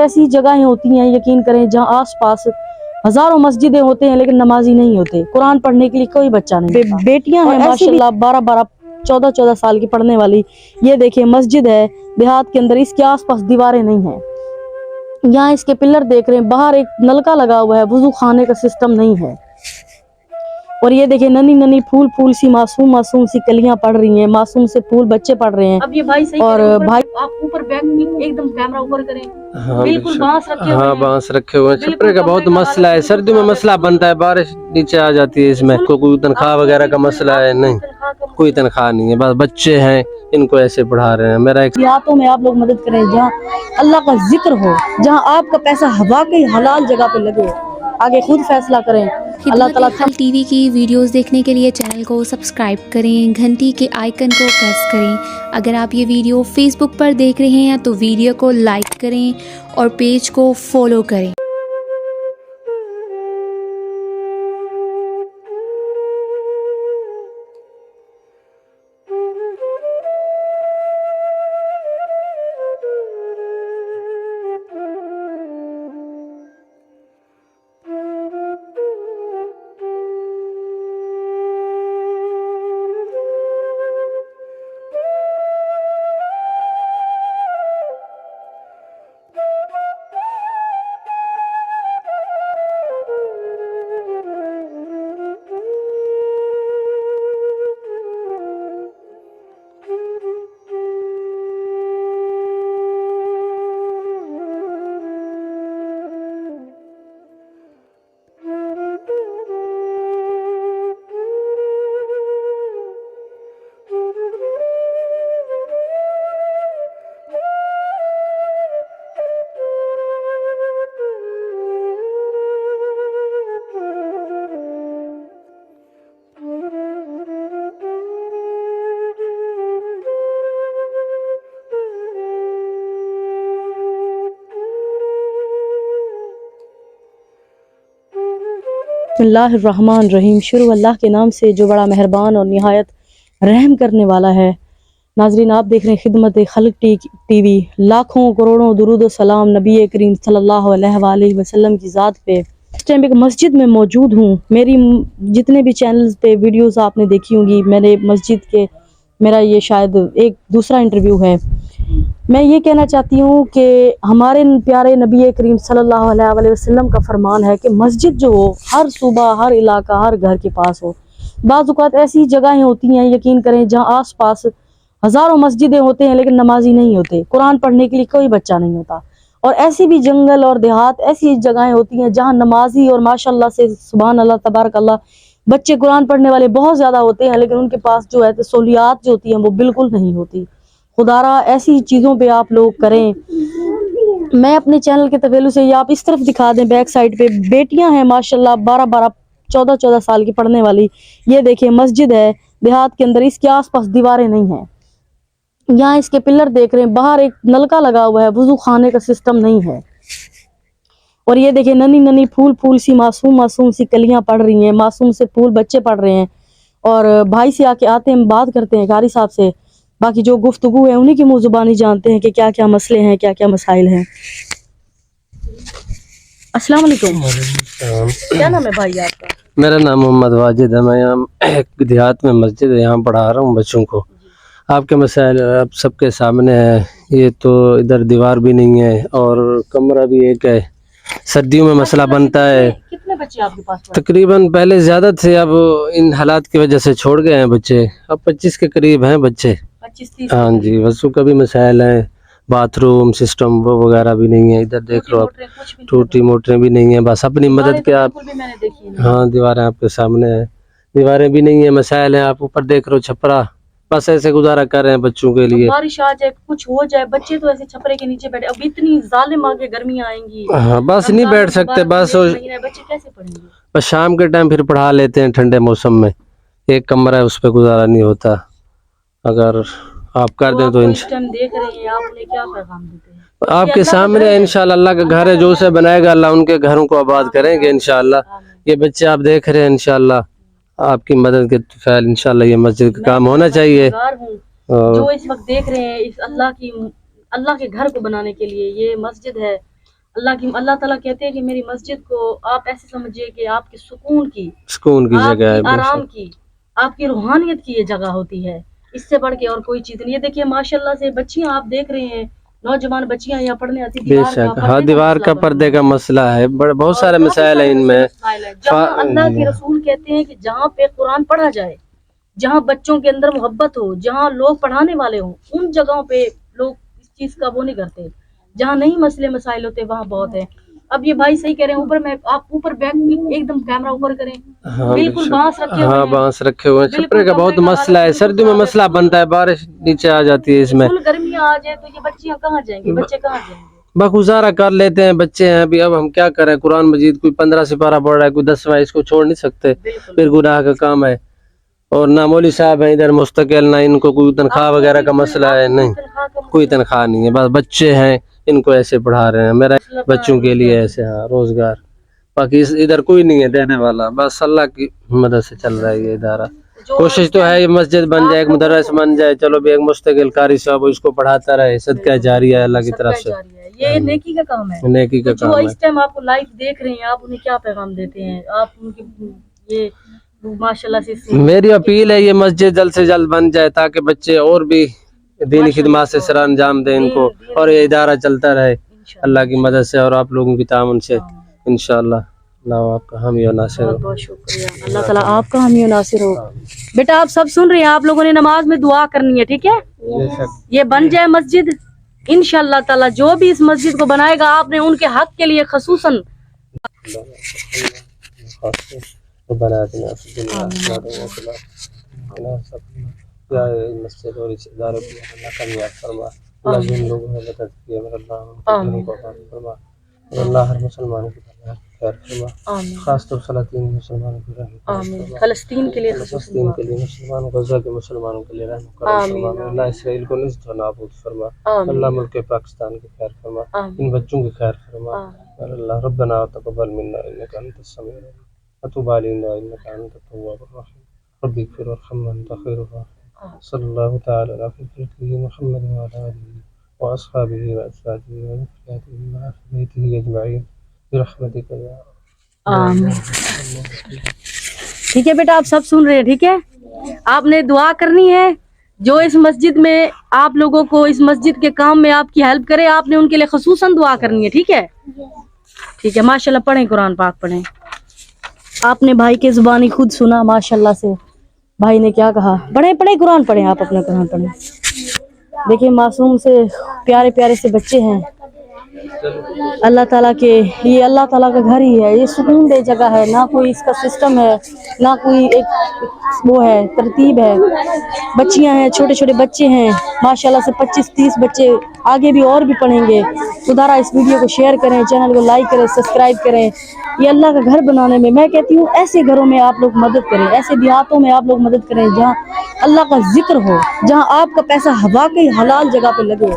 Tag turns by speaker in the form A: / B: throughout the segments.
A: ایسی جگہیں ہوتی ہیں یقین کریں جہاں آس پاس ہزاروں مسجدیں ہوتے ہیں لیکن نمازی نہیں ہوتے، قرآن پڑھنے کے لیے کوئی بچہ نہیں، بیٹیاں ہیں ماشاءاللہ 12 14 سال کی پڑھنے والی۔ یہ دیکھیں مسجد ہے دیہات کے اندر، اس کے آس پاس دیواریں نہیں ہیں، یہاں اس کے پلر دیکھ رہے ہیں، باہر ایک نلکا لگا ہوا ہے، وضو خانے کا سسٹم نہیں ہے۔ اور یہ دیکھیں ننی ننی پھول سی معصوم سی کلیاں پڑ رہی ہیں، معصوم سے پھول بچے پڑھ رہے ہیں۔ اب یہ بھائی صحیح اور بھائی آپ اوپر بیک ایک دم کیمرہ اوپر کریں، بالکل بانس رکھے ہوئے ہیں،
B: بانس رکھے ہوئے ہیں، چھپرے کا بہت مسئلہ ہے، سردیوں میں مسئلہ بنتا ہے، بارش نیچے آ جاتی ہے، اس میں کوئی تنخواہ وغیرہ کا مسئلہ ہے نہیں، کوئی تنخواہ نہیں ہے، بس بچے ہیں ان کو ایسے پڑھا رہے ہیں۔ میرا ایک
A: دیہاتوں میں آپ لوگ مدد کریں جہاں اللہ کا ذکر ہو، جہاں آپ کا پیسہ واقعی حلال جگہ پہ لگے، آگے خود فیصلہ کریں۔ اللہ
C: خدمت
A: تعالیٰ
C: حل ٹی وی کی ویڈیوز دیکھنے کے لیے چینل کو سبسکرائب کریں، گھنٹی کے آئیکن کو پریس کریں۔ اگر آپ یہ ویڈیو فیس بک پر دیکھ رہے ہیں تو ویڈیو کو لائک کریں اور پیج کو فالو کریں۔
A: بسم اللہ الرحمن الرحیم، شروع اللہ کے نام سے جو بڑا مہربان اور نہایت رحم کرنے والا ہے۔ ناظرین آپ دیکھ رہے ہیں خدمت خلق ٹی وی، لاکھوں کروڑوں درود و سلام نبی کریم صلی اللہ علیہ وآلہ وسلم کی ذات پہ۔ اس ٹائم ایک مسجد میں موجود ہوں، میری جتنے بھی چینلز پہ ویڈیوز آپ نے دیکھی ہوں گی، میرے مسجد کے میرا یہ شاید ایک دوسرا انٹرویو ہے۔ میں یہ کہنا چاہتی ہوں کہ ہمارے پیارے نبی کریم صلی اللہ علیہ وآلہ وسلم کا فرمان ہے کہ مسجد جو ہو ہر صوبہ، ہر علاقہ، ہر گھر کے پاس ہو۔ بعض اوقات ایسی جگہیں ہوتی ہیں یقین کریں جہاں آس پاس ہزاروں مسجدیں ہوتے ہیں لیکن نمازی نہیں ہوتے، قرآن پڑھنے کے لیے کوئی بچہ نہیں ہوتا۔ اور ایسی بھی جنگل اور دیہات ایسی جگہیں ہوتی ہیں جہاں نمازی اور ماشاءاللہ سے سبحان اللہ تبارک اللہ بچے قرآن پڑھنے والے بہت زیادہ ہوتے ہیں، لیکن ان کے پاس جو ہے سہولیات جو ہوتی ہیں وہ بالکل نہیں ہوتی۔ خدا را ایسی چیزوں پہ آپ لوگ کریں۔ میں اپنے چینل کے تویلو سے یہ آپ اس طرف دکھا دیں، بیک سائڈ پہ بیٹیاں ہیں ماشاءاللہ 14 سال کی پڑھنے والی۔ یہ دیکھیں مسجد ہے دیہات کے اندر، اس کے آس پاس دیواریں نہیں ہیں، یہاں اس کے پلر دیکھ رہے ہیں، باہر ایک نلکا لگا ہوا ہے، وضو خانے کا سسٹم نہیں ہے۔ اور یہ دیکھیں ننی ننی پھول سی معصوم سی کلیاں پڑ رہی ہیں، معصوم سے پھول بچے پڑھ رہے ہیں۔ اور بھائی سے آتے ہیں بات کرتے ہیں قاری صاحب سے، باقی جو گفتگو ہے انہی کی منہ زبانی جانتے ہیں کہ کیا کیا مسئلے ہیں، کیا کیا مسائل ہیں۔ السلام علیکم، کیا نام ہے بھائی آپ کا؟
B: میرا نام محمد واجد ہے، میں یہاں ایک دیہات میں مسجد ہے، یہاں پڑھا رہا ہوں بچوں کو۔ آپ کے مسائل اب سب کے سامنے ہے، یہ تو ادھر دیوار بھی نہیں ہے اور کمرہ بھی ایک ہے، سردیوں میں مسئلہ بنتا ہے۔
A: کتنے بچے آپ کے پاس؟
B: تقریباً پہلے زیادہ تھے، اب ان حالات کی وجہ سے چھوڑ گئے ہیں بچے، اب 25 کے قریب ہیں بچے۔
A: 25-30؟
B: ہاں جی، وضو کا بھی مسائل ہیں، باتھ روم سسٹم وہ وغیرہ بھی نہیں ہے، ادھر دیکھ لو آپ ٹوٹی موٹریں بھی نہیں ہیں، بس اپنی مدد کے آپ۔ ہاں دیواریں آپ کے سامنے ہیں، دیواریں بھی نہیں ہیں، مسائل ہیں، آپ اوپر دیکھ رہو چھپرا، بس ایسے گزارا کر رہے ہیں بچوں کے لیے۔
A: بارش آ جائے کچھ ہو جائے بچے تو ایسے چھپرے کے نیچے بیٹھے، اب اتنی ظالم آگے گرمیاں آئیں گی،
B: ہاں بس نہیں بیٹھ سکتے، بس
A: بچے کیسے پڑھیں گے؟
B: بس شام کے ٹائم پھر پڑھا لیتے ہیں ٹھنڈے موسم میں، ایک کمرہ ہے اس پہ گزارا نہیں ہوتا، اگر آپ کر دیں تو
A: دیکھ رہے ہیں آپ انہیں کیا پیغام دیتے ہیں؟
B: آپ کے سامنے انشاءاللہ اللہ کا گھر ہے، جو اسے بنائے گا اللہ ان کے گھروں کو آباد کریں گے انشاءاللہ۔ یہ بچے آپ دیکھ رہے ہیں، انشاءاللہ آپ کی مدد کے فعل انشاءاللہ یہ مسجد کا کام ہونا چاہیے۔
A: جو اس وقت دیکھ رہے ہیں اس اللہ کے گھر کو بنانے کے لیے یہ مسجد ہے، اللہ تعالیٰ کہتے ہیں کہ میری مسجد کو آپ ایسے سمجھیے کہ آپ کے سکون کی
B: جگہ ہے،
A: آرام کی، آپ کی روحانیت کی یہ جگہ ہوتی ہے، اس سے بڑھ کے اور کوئی چیز نہیں. یہ دیکھیے ماشاء اللہ سے بچیاں آپ دیکھ رہے ہیں، نوجوان بچیاں یہاں پڑھنے آتی.
B: بے شک. ہاں دیوار کا پردے کا مسئلہ ہے، بہت سارے مسائل ہیں ان میں.
A: جہاں اللہ کے رسول کہتے ہیں کہ جہاں پہ قرآن پڑھا جائے، جہاں بچوں کے اندر محبت ہو، جہاں لوگ پڑھانے والے ہوں، ان جگہوں پہ لوگ اس چیز کا وہ نہیں کرتے. جہاں نہیں مسئلے مسائل ہوتے وہاں بہت ہے. اب یہ بھائی صحیح کہہ رہے ہیں، اوپر میں آپ اوپر بیک ایک دم کیمرہ اوپر کریں، بالکل بانس رکھے ہوئے
B: ہاں
A: ہیں.
B: بانس رکھے ہوئے ہیں. چھپرے کا بہت مسئلہ ہے، سردیوں میں مسئلہ بنتا ہے، بارش نیچے آ جاتی ہے اس میں.
A: گرمیاں آ جائے تو یہ بچیاں کہاں جائیں گے، بچے کہاں جائیں گے؟
B: بگزارا کر لیتے ہیں بچے ہیں. ابھی اب ہم کیا کریں، قرآن مجید کوئی 15 سپارہ پڑھ رہا ہے، کوئی 10واں، اس کو چھوڑ نہیں سکتے، پھر گناہ کا کام ہے. اور نہ مولوی صاحب ہیں ادھر مستقل، نہ ان کو کوئی تنخواہ وغیرہ کا مسئلہ ہے، نہیں کوئی تنخواہ نہیں ہے. بس بچے ہیں ان کو ایسے پڑھا رہے ہیں، میرا بچوں کے لیے ایسے ہاں روزگار. باقی ادھر کوئی نہیں ہے دینے والا، بس اللہ کی مدد سے چل رہا ہے یہ ادارہ. کوشش تو ہے یہ مسجد بن جائے، ایک مدرس بن جائے، چلو بھی ایک مستقل قاری صاحب اس کو پڑھاتا رہے، صدقہ جاری ہے اللہ کی طرف سے.
A: یہ نیکی کا کام ہے،
B: نیکی کا
A: جو
B: کام
A: اس ٹائم آپ کو لائف دیکھ رہے ہیں، آپ انہیں کیا پیغام دیتے ہیں؟ آپ ان کی یہ ماشاءاللہ سے
B: میری اپیل ہے یہ مسجد جلد سے جلد بن جائے تاکہ بچے اور بھی دینی خدمات سے سر انجام دیں ان کو، اور یہ ادارہ چلتا رہے اللہ کی مدد سے اور آپ لوگوں کی تعاون سے انشاءاللہ. اللہ آپ کا حامی و ناصر ہو.
A: بہت شکریہ. اللہ تعالیٰ آپ کا حامی و ناصر ہو. بیٹا آپ سب سن رہے ہیں، آپ لوگوں نے نماز میں دعا کرنی ہے، ٹھیک ہے؟ یہ بن جائے مسجد انشاءاللہ تعالیٰ. جو بھی اس مسجد کو بنائے گا آپ نے ان کے حق کے لیے خصوصاً
B: مسجد اور اس ادارے کو اللہ کامیاب فرما. اللہ جن لوگوں نے مدد کی ہے اللہ اللہ ہر مسلمان کی خیر فرما، خاص طور فلسطین مسلمانوں کی رحمت فرما.
A: فلسطین کے لیے
B: فلسطین کے لیے مسلمانوں، غزہ کے مسلمانوں کے لیے رحمت فرما. اللہ اسرائیل کو نصف و نابود فرما. اللہ ملک پاکستان کی خیر فرما، ان بچوں کی خیر فرما. اللہ ربنا تقبل منا انك انت السميع العليم وتب علينا انك انت التواب الرحيم. رب اغفر وارحم وانت خير الراحمين. صلى الله تعالى على خلقه محمد وعلى اله واصحابه وازواجه وذريته وآل بيته اجمعين برحمتك يا
A: آمین. ٹھیک ہے بیٹا آپ سب سن رہے ہیں، ٹھیک ہے؟ آپ نے دعا کرنی ہے. جو اس مسجد میں آپ لوگوں کو اس مسجد کے کام میں آپ کی ہیلپ کرے، آپ نے ان کے لیے خصوصاً دعا کرنی ہے، ٹھیک ہے؟ ٹھیک ہے. ماشاءاللہ پڑھیں قرآن پاک پڑھیں. آپ نے بھائی کے زبانی خود سنا ماشاءاللہ سے، بھائی نے کیا کہا. پڑھیں قرآن پڑھیں، آپ اپنا قرآن پڑھیں. دیکھیں معصوم سے پیارے پیارے سے بچے ہیں. اللہ تعالیٰ کے یہ اللہ تعالیٰ کا گھر ہی ہے، یہ سکون دہ جگہ ہے، نہ کوئی اس کا سسٹم ہے، نہ کوئی ایک وہ ہے ترتیب ہے. بچیاں ہیں، چھوٹے چھوٹے بچے ہیں ماشاءاللہ سے 25-30 بچے، آگے بھی اور بھی پڑھیں گے. خدا اس ویڈیو کو شیئر کریں، چینل کو لائک کریں، سبسکرائب کریں. یہ اللہ کا گھر بنانے میں کہتی ہوں ایسے گھروں میں آپ لوگ مدد کریں، ایسے دیہاتوں میں آپ لوگ مدد کریں جہاں اللہ کا ذکر ہو، جہاں آپ کا پیسہ واقعی حلال جگہ پہ لگے.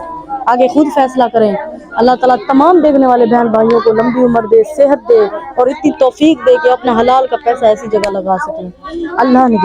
A: آگے خود فیصلہ کریں. اللہ تعالیٰ تمام دیکھنے والے بہن بھائیوں کو لمبی عمر دے، صحت دے اور اتنی توفیق دے کہ اپنا حلال کا پیسہ ایسی جگہ لگا سکیں. اللہ نے